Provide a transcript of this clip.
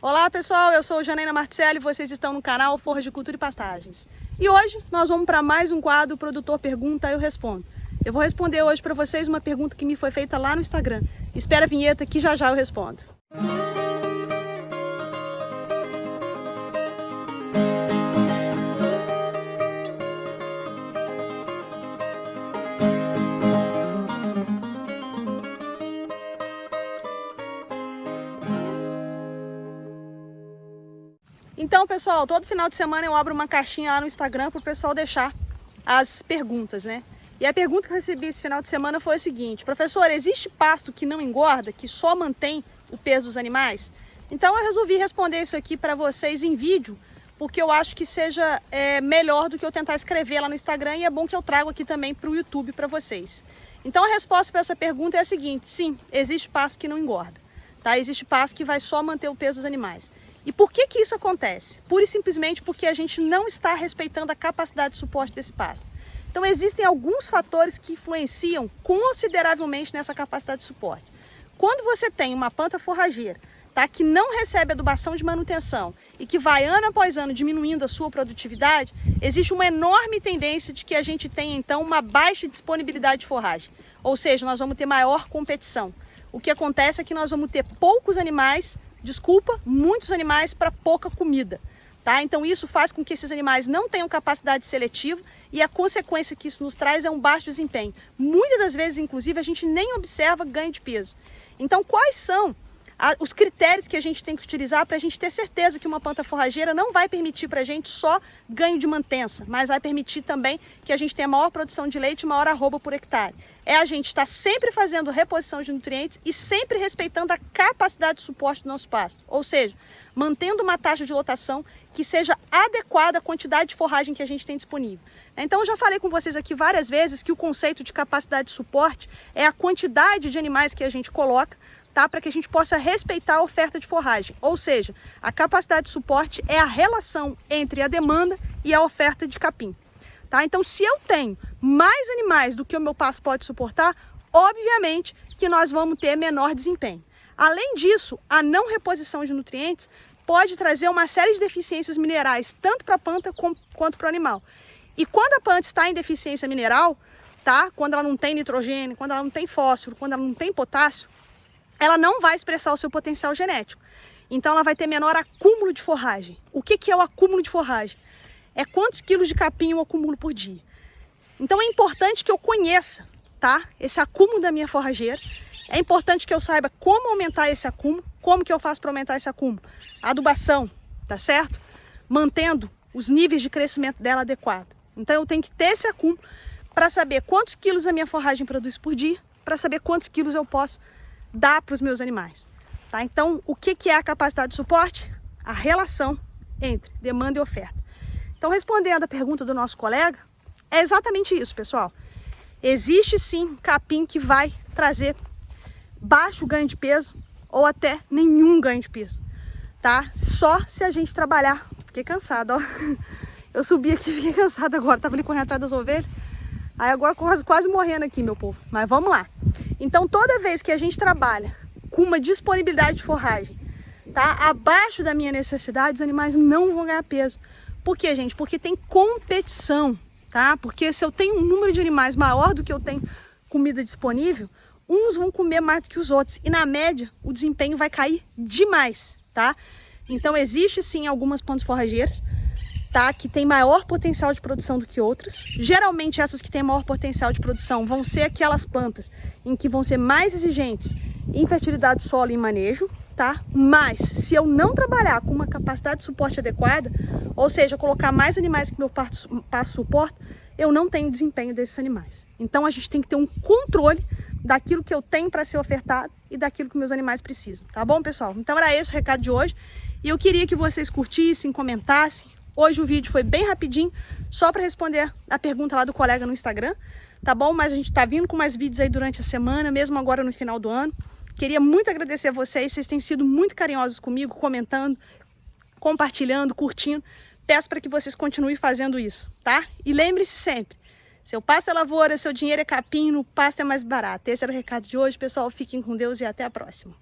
Olá pessoal, eu sou Janaína Marticelli e vocês estão no canal Forragicultura e Pastagens. E hoje nós vamos para mais um quadro, o produtor pergunta, eu respondo. Eu vou responder hoje para vocês uma pergunta que me foi feita lá no Instagram. Espera a vinheta que já eu respondo. Então, pessoal, todo final de semana eu abro uma caixinha lá no Instagram para o pessoal deixar as perguntas, né? E a pergunta que eu recebi esse final de semana foi a seguinte: professor, existe pasto que não engorda, que só mantém o peso dos animais? Então eu resolvi responder isso aqui para vocês em vídeo, porque eu acho que seja melhor do que eu tentar escrever lá no Instagram, e é bom que eu trago aqui também para o YouTube para vocês. Então a resposta para essa pergunta é a seguinte: sim, existe pasto que não engorda, tá? Existe pasto que vai só manter o peso dos animais. E por que isso acontece? Pura e simplesmente porque a gente não está respeitando a capacidade de suporte desse pasto. Então existem alguns fatores que influenciam consideravelmente nessa capacidade de suporte. Quando você tem uma planta forrageira, tá, que não recebe adubação de manutenção e que vai ano após ano diminuindo a sua produtividade, existe uma enorme tendência de que a gente tenha então uma baixa disponibilidade de forragem. Ou seja, nós vamos ter maior competição. O que acontece é que nós vamos ter muitos animais para pouca comida, tá? Então isso faz com que esses animais não tenham capacidade seletiva e a consequência que isso nos traz é um baixo desempenho. Muitas das vezes, inclusive, a gente nem observa ganho de peso. Então quais são os critérios que a gente tem que utilizar para a gente ter certeza que uma planta forrageira não vai permitir para a gente só ganho de mantença, mas vai permitir também que a gente tenha maior produção de leite e maior arroba por hectare? É a gente estar sempre fazendo reposição de nutrientes e sempre respeitando a capacidade de suporte do nosso pasto. Ou seja, mantendo uma taxa de lotação que seja adequada à quantidade de forragem que a gente tem disponível. Então eu já falei com vocês aqui várias vezes que o conceito de capacidade de suporte é a quantidade de animais que a gente coloca, tá, para que a gente possa respeitar a oferta de forragem. Ou seja, a capacidade de suporte é a relação entre a demanda e a oferta de capim. Tá? Então, se eu tenho mais animais do que o meu pasto pode suportar, obviamente que nós vamos ter menor desempenho. Além disso, a não reposição de nutrientes pode trazer uma série de deficiências minerais, tanto para a planta quanto para o animal. E quando a planta está em deficiência mineral, tá? Quando ela não tem nitrogênio, quando ela não tem fósforo, quando ela não tem potássio, ela não vai expressar o seu potencial genético. Então ela vai ter menor acúmulo de forragem. O que é o acúmulo de forragem? É quantos quilos de capim eu acumulo por dia. Então é importante que eu conheça, tá, esse acúmulo da minha forrageira. É importante que eu saiba como aumentar esse acúmulo. Como que eu faço para aumentar esse acúmulo? Adubação, tá certo? Mantendo os níveis de crescimento dela adequado. Então eu tenho que ter esse acúmulo para saber quantos quilos a minha forragem produz por dia, para saber quantos quilos eu posso dar para os meus animais. Tá? Então o que é a capacidade de suporte? A relação entre demanda e oferta. Então, respondendo a pergunta do nosso colega, é exatamente isso, pessoal. Existe sim capim que vai trazer baixo ganho de peso ou até nenhum ganho de peso, tá? Só se a gente trabalhar. Fiquei cansada, ó. Eu subi aqui e fiquei cansada agora. Tava ali correndo atrás das ovelhas. Aí agora quase morrendo aqui, meu povo. Mas vamos lá. Então, toda vez que a gente trabalha com uma disponibilidade de forragem, tá, abaixo da minha necessidade, os animais não vão ganhar peso. Por quê, gente? Porque tem competição, tá? Porque se eu tenho um número de animais maior do que eu tenho comida disponível, uns vão comer mais do que os outros. E na média, o desempenho vai cair demais, tá? Então existe sim algumas plantas forrageiras, tá, que tem maior potencial de produção do que outras. Geralmente essas que têm maior potencial de produção vão ser aquelas plantas em que vão ser mais exigentes em fertilidade do solo e em manejo, tá? Mas se eu não trabalhar com uma capacidade de suporte adequada, ou seja, colocar mais animais que meu pasto suporta, eu não tenho desempenho desses animais. Então a gente tem que ter um controle daquilo que eu tenho para ser ofertado e daquilo que meus animais precisam, tá bom, pessoal? Então era esse o recado de hoje e eu queria que vocês curtissem, comentassem. Hoje o vídeo foi bem rapidinho, só para responder a pergunta lá do colega no Instagram, tá bom? Mas a gente tá vindo com mais vídeos aí durante a semana, mesmo agora no final do ano. Queria muito agradecer a vocês têm sido muito carinhosos comigo, comentando, compartilhando, curtindo. Peço para que vocês continuem fazendo isso, tá? E lembre-se sempre, seu pasto é lavoura, seu dinheiro é capim, no pasto é mais barato. Esse era o recado de hoje, pessoal. Fiquem com Deus e até a próxima.